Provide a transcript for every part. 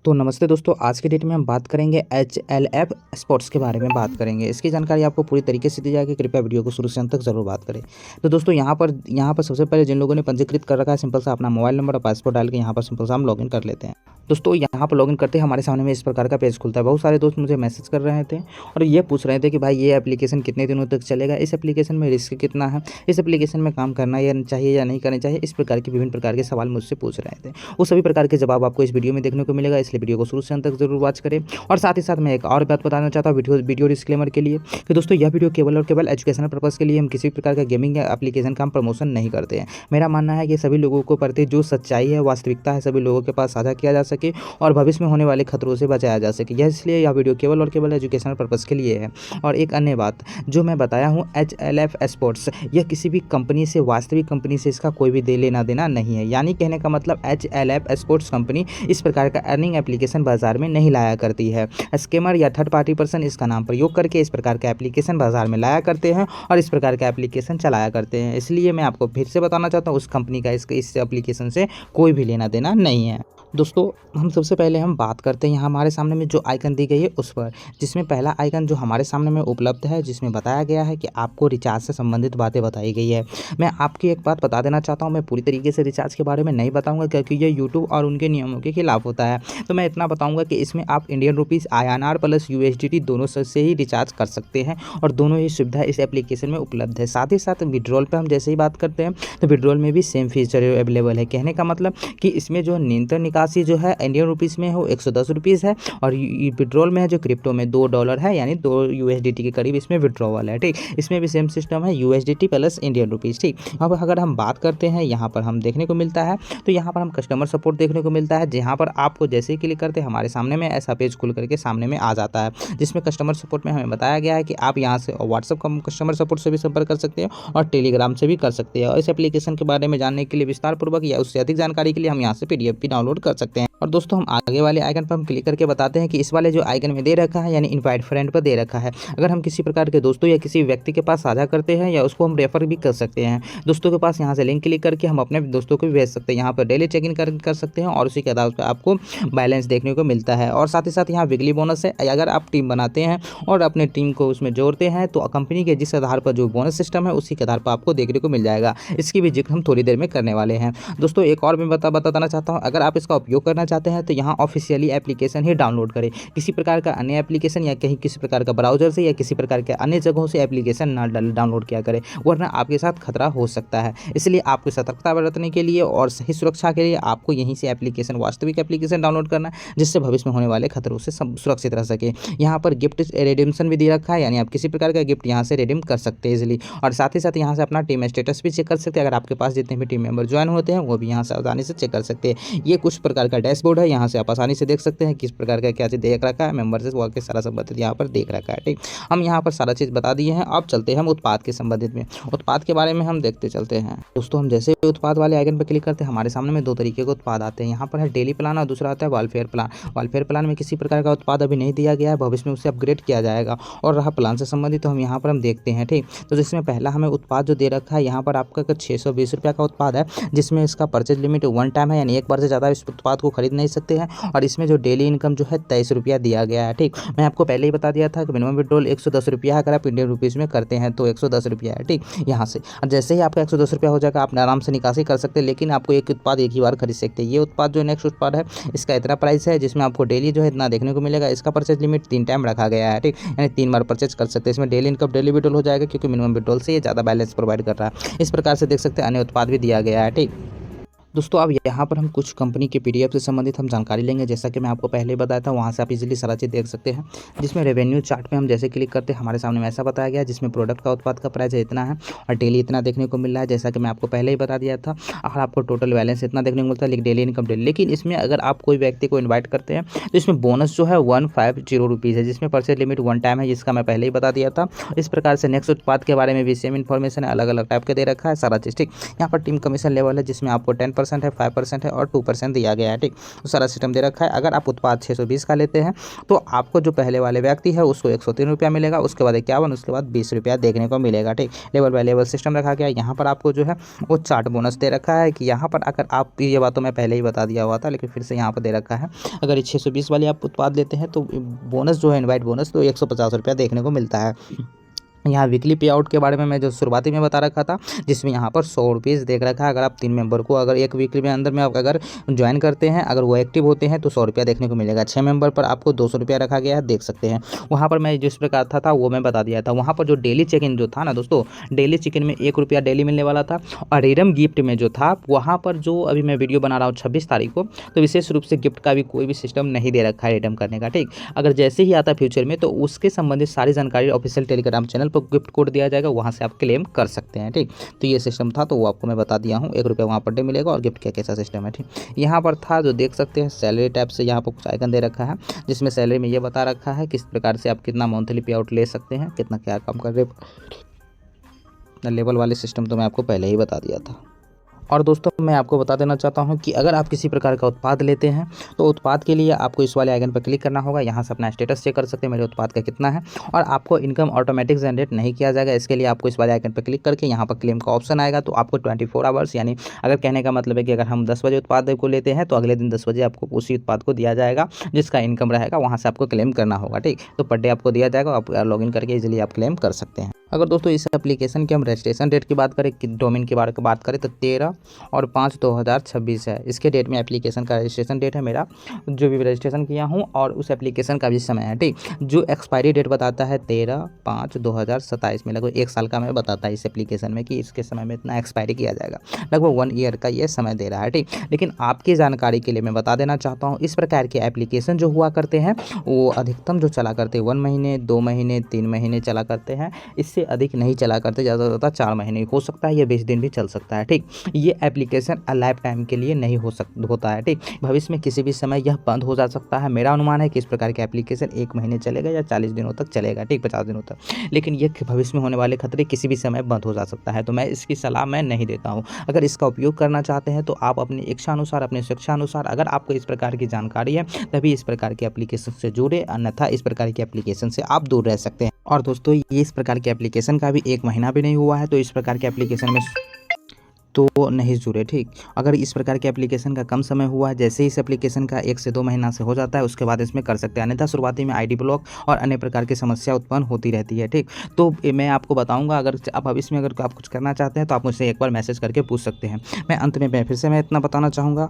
तो नमस्ते दोस्तों, आज के डेट में हम बात करेंगे HLF स्पोर्ट्स के बारे में बात करेंगे। इसकी जानकारी आपको पूरी तरीके से दी जाएगी, कृपया वीडियो को शुरू से अंत तक जरूर बात करें। तो दोस्तों यहाँ पर सबसे पहले जिन लोगों ने पंजीकृत कर रखा है, सिंपल सा अपना मोबाइल नंबर और पासवर्ड डाल के यहाँ पर सिंपल सा हम लॉगिन कर लेते हैं। दोस्तों यहाँ पर लॉगिन करते ही हमारे सामने में इस प्रकार का पेज खुलता है। बहुत सारे दोस्त मुझे मैसेज कर रहे थे और ये पूछ रहे थे कि भाई ये एप्लीकेशन कितने दिनों तक चलेगा, इस एप्लीकेशन में रिस्क कितना है, इस एप्लीकेशन में काम करना या चाहिए या नहीं करना चाहिए। इस प्रकार के विभिन्न प्रकार के सवाल मुझसे पूछ रहे थे। वो सभी प्रकार के जवाब आपको इस वीडियो में देखने को मिलेगा, इसलिए वीडियो को शुरू से अंत तक जरूर वॉच करें। और साथ ही साथ मैं एक और बात बताना चाहता हूँ वीडियो डिस्क्लेमर के लिए कि दोस्तों यह वीडियो केवल और केवल एजुकेशनल पर्पस के लिए, हम किसी प्रकार का गेमिंग या एप्लीकेशन का हम प्रमोशन नहीं करते हैं। मेरा मानना है कि सभी लोगों को प्रति जो सच्चाई है, वास्तविकता है, सभी लोगों के पास साझा किया जा सके और भविष्य में होने वाले खतरों से बचाया जा सके। यह इसलिए यह वीडियो केवल और केवल एजुकेशनल पर्पस के लिए है। और एक अन्य बात जो मैं बताया हूँ, HLF स्पोर्ट्स, यह किसी भी कंपनी से, वास्तविक कंपनी से इसका कोई भी लेना देना नहीं है। यानी कहने का मतलब HLF स्पोर्ट्स कंपनी इस प्रकार का अर्निंग एप्लीकेशन बाजार में नहीं लाया करती है। स्कैमर या थर्ड पार्टी पर्सन इसका नाम प्रयोग करके इस प्रकार का एप्लीकेशन बाजार में लाया करते हैं और इस प्रकार का एप्लीकेशन चलाया करते हैं। इसलिए मैं आपको फिर से बताना चाहता हूँ, उस कंपनी का इस एप्लीकेशन से कोई भी लेना देना नहीं है। दोस्तों हम सबसे पहले हम बात करते हैं यहाँ हमारे सामने में जो आइकन दी गई है उस पर, जिसमें पहला आइकन जो हमारे सामने में उपलब्ध है, जिसमें बताया गया है कि आपको रिचार्ज से संबंधित बातें बताई गई है। मैं आपकी एक बात बता देना चाहता हूँ, मैं पूरी तरीके से रिचार्ज के बारे में नहीं बताऊँगा क्योंकि ये यूट्यूब और उनके नियमों के खिलाफ होता है। तो मैं इतना बताऊँगा कि इसमें आप Indian rupees, INR plus USDT दोनों से ही रिचार्ज कर सकते हैं और दोनों ही सुविधा इस एप्लीकेशन में उपलब्ध है। साथ ही साथ विड्रॉल पर हम जैसे ही बात करते हैं तो विड्रॉल में भी सेम फीचर अवेलेबल है। कहने का मतलब कि इसमें जो न्यूनतम निकासी जो है इंडियन रुपीज़ में हो 110 रुपीज़ है और विड्रॉल में है जो क्रिप्टो में $2 है, यानी 2 USDT के करीब इसमें विड्रॉवल है। ठीक, इसमें भी सेम सिस्टम है, USDT प्लस इंडियन रुपीज़। ठीक, अब अगर हम बात करते हैं यहाँ पर हम देखने को मिलता है तो यहाँ पर हम कस्टमर सपोर्ट देखने को मिलता है, जहाँ पर आपको जैसे ही क्लिक करते हैं हमारे सामने में ऐसा पेज खुल करके सामने में आ जाता है, जिसमें कस्टमर सपोर्ट में हमें बताया गया है कि आप यहाँ से व्हाट्सएप कस्टमर सपोर्ट से भी संपर्क कर सकते हैं और टेलीग्राम से भी कर सकते हैं। और इस एप्लीकेशन के बारे में जानने के लिए विस्तार पूर्वक या उससे अधिक जानकारी के लिए हम यहाँ से PDF भी डाउनलोड कर सकते हैं। और दोस्तों हम आगे वाले आइकन पर हम क्लिक करके बताते हैं कि इस वाले जो आइकन में दे रखा है, यानी इनवाइट फ्रेंड पर दे रखा है, अगर हम किसी प्रकार के दोस्तों या किसी व्यक्ति के पास साझा करते हैं या उसको हम रेफर भी कर सकते हैं दोस्तों के पास, यहाँ से लिंक क्लिक करके हम अपने दोस्तों को भी भेज सकते हैं। यहाँ पर डेली चेक इन कर सकते हैं और उसी के आधार पर आपको बैलेंस देखने को मिलता है। और साथ ही साथ यहाँ वीकली बोनस है, अगर आप टीम बनाते हैं और अपने टीम को उसमें जोड़ते हैं तो कंपनी के जिस आधार पर जो बोनस सिस्टम है उसी के आधार पर आपको देखने को मिल जाएगा। इसकी भी जिक्र हम थोड़ी देर में करने वाले हैं। दोस्तों एक और मैं बताना चाहता हूँ, अगर आप इसका उपयोग करना चाहते हैं तो यहाँ ऑफिशियली एप्लीकेशन ही डाउनलोड करें। किसी प्रकार का अन्य एप्लीकेशन या कहीं किसी प्रकार का ब्राउजर से या किसी प्रकार के अन्य जगहों से एप्लीकेशन ना डाउनलोड किया करें, वरना आपके साथ खतरा हो सकता है। इसलिए आपको सतर्कता बरतने के लिए और सही सुरक्षा के लिए आपको यहीं से एप्लीकेशन, वास्तविक एप्लीकेशन डाउनलोड करना है, जिससे भविष्य में होने वाले खतरों से सुरक्षित रह सके। यहाँ पर गिफ्ट रिडीम्शन भी दे रखा है, यानी आप किसी प्रकार का गिफ्ट यहाँ से रिडीम कर सकते हैं इजिली। और साथ ही साथ यहाँ से अपना टीम स्टेटस भी चेक कर सकते हैं, अगर आपके पास जितने भी टीम मेंबर ज्वाइन होते हैं वो भी यहाँ से आसानी से चेक कर सकते हैं। ये कुछ प्रकार का डैशबोर्ड है, यहाँ से आप आसानी से देख सकते हैं किस प्रकार का क्या चीज़ देख रखा है, मेंबर से के सारा संबंधित यहाँ पर देख रखा है। ठीक, हम यहाँ पर सारा चीज़ बता दिए हैं। अब चलते हैं हम उत्पाद के संबंधित में, उत्पाद के बारे में हम देखते चलते हैं। दोस्तों हम जैसे उत्पाद वाले आइकन पर क्लिक करते हैं हमारे सामने में दो तरीके के उत्पाद आते हैं। यहाँ पर है डेली प्लान और दूसरा आता है वेलफेयर प्लान। वेलफेयर प्लान में किसी प्रकार का उत्पाद अभी नहीं दिया गया है, भविष्य में उसे अपग्रेड किया जाएगा। और रहा प्लान से संबंधित तो हम यहाँ पर हम देखते हैं। ठीक, तो जिसमें पहला हमें उत्पाद जो दे रखा है, यहाँ पर आपका 620 रुपये का उत्पाद है, जिसमें इसका परचेज लिमिट 1 टाइम है, यानी एक बार से ज़्यादा इस उत्पाद को खरीद नहीं सकते हैं। और इसमें जो डेली इनकम जो है 23 रुपया दिया गया है। ठीक, मैं आपको पहले ही बता दिया था कि मिनिमम विड्रॉल 110 रुपया है, अगर आप इंडियन रुपीज़ में करते हैं तो 110 रुपया है। ठीक, यहाँ से जैसे ही आपका 110 रुपया हो जाएगा आप आराम से निकासी कर सकते हैं, लेकिन आपको एक उत्पाद एक ही बार खरीद सकते हैं। ये उत्पाद जो नेक्स्ट उत्पाद है इसका इतना प्राइस है, जिसमें आपको डेली जो है इतना देखने को मिलेगा। इसका परचेज लिमिट 3 टाइम रखा गया है। ठीक, यानी 3 बार परचेज कर सकते हैं। इसमें डेली इनकम डेली विड्रॉल हो जाएगा, क्योंकि मिनिमम विड्रॉल से ये ज़्यादा बैलेंस प्रोवाइड कर रहा है। इस प्रकार से देख सकते हैं अन्य उत्पाद भी दिया गया है। ठीक दोस्तों, अब यहाँ पर हम कुछ कंपनी के PDF से संबंधित हम जानकारी लेंगे, जैसा कि मैं आपको पहले ही बताया था। वहाँ से आप इजीली सारा चीज़ देख सकते हैं, जिसमें रेवेन्यू चार्ट पे हम जैसे क्लिक करते हैं हमारे सामने में ऐसा बताया गया है, जिसमें प्रोडक्ट का उत्पाद का प्राइस है इतना है और डेली इतना देखने को मिल रहा है, जैसा कि मैं आपको पहले ही बता दिया था। और आपको टोटल बैलेंस इतना देखने को मिलता है, डेली इनकम डेली। लेकिन इसमें अगर आप कोई व्यक्ति को इन्वाइट करते हैं तो इसमें बोनस जो है 150 रुपीज़ है, जिसमें परचेज लिमिट 1 टाइम है, जिसका मैं पहले ही बता दिया था। इस प्रकार से नेक्स्ट उत्पाद के बारे में भी सेम इन्फॉर्मेशन है, अलग अलग टाइप के दे रखा है सारा चीज़। ठीक, यहाँ पर टीम कमीशन लेवल है, जिसमें आपको 10% है, 5% है और 2% दिया गया है। ठीक, तो सारा सिस्टम दे रखा है। अगर आप उत्पाद 620 का लेते हैं तो आपको जो पहले वाले व्यक्ति है उसको 103 रुपया मिलेगा, उसके बाद 51, उसके बाद 20 रुपया देखने को मिलेगा। ठीक, लेवल बाय लेवल सिस्टम रखा गया है। यहाँ पर आपको जो है वो चार्ट बोनस दे रखा है कि यहाँ पर अगर आप, ये बात तो मैं पहले ही बता दिया हुआ था लेकिन फिर से यहाँ पर दे रखा है, अगर ये 620 वाली आप उत्पाद लेते हैं तो बोनस जो है इनवाइट बोनस तो 150 रुपया देखने को मिलता है। यहाँ वीकली पे आउट के बारे में मैं जो शुरुआती में बता रखा था, जिसमें यहाँ पर 100 रुपीज़ देख रखा है। अगर आप 3 मेंबर को अगर एक वीकली में अंदर में आप अगर ज्वाइन करते हैं, अगर वो एक्टिव होते हैं तो 100 रुपया देखने को मिलेगा। 6 मेंबर पर आपको 200 रुपया रखा गया है, देख सकते हैं। वहाँ पर मैं जिस प्रकार था वो मैं बता दिया था। वहाँ पर जो डेली चेक इन जो था ना दोस्तों, डेली चेक इन में 1 रुपया डेली मिलने वाला था। और रिडम गिफ्ट में जो था वहाँ पर जो अभी मैं वीडियो बना रहा हूँ 26 तारीख को, तो विशेष रूप से गिफ्ट का भी कोई भी सिस्टम नहीं दे रखा है रिडम करने का। ठीक, अगर जैसे ही आता फ्यूचर में तो उसके संबंधित सारी जानकारी ऑफिशियल टेलीग्राम चैनल पर गिफ्ट कोड दिया जाएगा, वहाँ से आप क्लेम कर सकते हैं। ठीक, तो ये सिस्टम था तो वो आपको मैं बता दिया हूँ। 1 रुपया वहाँ पर डे मिलेगा और गिफ्ट का कैसा सिस्टम है। ठीक, यहाँ पर था जो देख सकते हैं सैलरी टैब से यहाँ पर कुछ आइकन दे रखा है, जिसमें सैलरी में ये बता रखा है किस प्रकार से आप कितना मंथली पे आउट ले सकते हैं, कितना क्या काम कर रहे। लेवल वाले सिस्टम तो मैं आपको पहले ही बता दिया था। और दोस्तों मैं आपको बता देना चाहता हूं कि अगर आप किसी प्रकार का उत्पाद लेते हैं तो उत्पाद के लिए आपको इस वाले आइकन पर क्लिक करना होगा। यहाँ से अपना स्टेटस चेक कर सकते हैं मेरे उत्पाद का कितना है, और आपको इनकम ऑटोमेटिक जनरेट नहीं किया जाएगा। इसके लिए आपको इस वाले आइकन पर क्लिक करके यहाँ पर क्लेम का ऑप्शन आएगा, तो आपको 24 आवर्स, यानी अगर कहने का मतलब है कि अगर हम 10 बजे उत्पाद को लेते हैं तो अगले दिन 10 बजे आपको उसी उत्पाद को दिया जाएगा जिसका इनकम रहेगा, वहाँ से आपको क्लेम करना होगा। ठीक, तो पर डे आपको दिया जाएगा, आप लॉगिन करके इजीली आप क्लेम कर सकते हैं। अगर दोस्तों इस एप्लीकेशन की हम रजिस्ट्रेशन डेट की बात करें, डोमेन की बात करें तो 13 और 5/2026 है। इसके डेट में एप्लीकेशन का रजिस्ट्रेशन डेट है मेरा, जो भी रजिस्ट्रेशन किया हूँ, और उस एप्लीकेशन का भी समय है। ठीक, जो एक्सपायरी डेट बताता है 13/5/2027 में, लगभग 1 साल का मैं बताता है इस एप्लीकेशन में कि इसके समय में इतना एक्सपायरी किया जाएगा, लगभग 1 ईयर का ये समय दे रहा है। ठीक, लेकिन आपकी जानकारी के लिए मैं बता देना चाहता हूँ, इस प्रकार के एप्लीकेशन जो हुआ करते हैं वो अधिकतम जो चला करते हैं 1 महीने, 2 महीने, 3 महीने चला करते हैं, इससे अधिक नहीं चला करते। ज़्यादा से ज़्यादा 4 महीने हो सकता है, ये 20 दिन भी चल सकता है। ठीक, ये एप्लीकेशन लाइफ टाइम के लिए नहीं होता है। ठीक, भविष्य में किसी भी समय यह बंद हो जा सकता है। मेरा अनुमान है कि इस प्रकार के एप्लीकेशन 1 महीने चलेगा या 40 दिनों तक चलेगा। ठीक, 50 दिनों तक, लेकिन ये भविष्य में होने वाले खतरे किसी भी समय बंद हो जा सकता है, तो मैं इसकी सलाह मैं नहीं देता हूँ। अगर इसका उपयोग करना चाहते हैं तो आप अपनी इच्छा अनुसार, अपनी शिक्षा अनुसार, अगर आपको इस प्रकार की जानकारी है तभी इस प्रकार के एप्लीकेशन से जुड़े, अन्यथा इस प्रकार की एप्लीकेशन से आप दूर रह सकते हैं। और दोस्तों ये इस प्रकार के एप्लीकेशन का भी 1 महीना भी नहीं हुआ है, तो इस प्रकार के एप्लीकेशन में तो नहीं जुड़े। ठीक, अगर इस प्रकार के एप्लीकेशन का कम समय हुआ है, जैसे इस एप्लीकेशन का 1 से 2 महीना से हो जाता है उसके बाद इसमें कर सकते हैं, अन्यथा शुरुआती में आईडी ब्लॉक और अन्य प्रकार की समस्या उत्पन्न होती रहती है। ठीक, तो मैं आपको बताऊंगा, अगर आप अब इसमें अगर आप कुछ करना चाहते हैं तो आप मुझसे एक बार मैसेज करके पूछ सकते हैं। मैं अंत में फिर से मैं इतना बताना चाहूँगा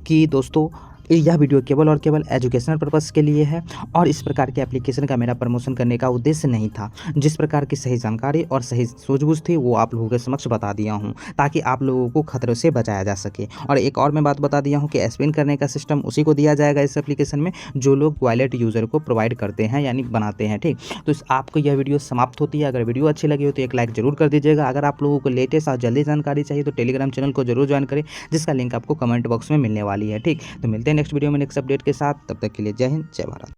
कि दोस्तों यह वीडियो केवल और केवल एजुकेशनल पर्पस के लिए है, और इस प्रकार के एप्लीकेशन का मेरा प्रमोशन करने का उद्देश्य नहीं था। जिस प्रकार की सही जानकारी और सही सूझबूझ थी वो आप लोगों के समक्ष बता दिया हूँ, ताकि आप लोगों को खतरों से बचाया जा सके। और एक और मैं बात बता दिया हूँ कि स्पिन करने का सिस्टम उसी को दिया जाएगा इस एप्लीकेशन में जो लोग वॉलेट यूज़र को प्रोवाइड करते हैं, यानी बनाते हैं। ठीक, तो आपको यह वीडियो समाप्त होती है। अगर वीडियो अच्छी लगी हो तो एक लाइक जरूर कर दीजिएगा। अगर आप लोगों को लेटेस्ट और जल्दी जानकारी चाहिए तो टेलीग्राम चैनल को जरूर ज्वाइन करें, जिसका लिंक आपको कमेंट बॉक्स में मिलने वाली है। ठीक, तो मिलते हैं नेक्स्ट वीडियो में नेक्स्ट अपडेट के साथ। तब तक के लिए जय हिंद, जय भारत।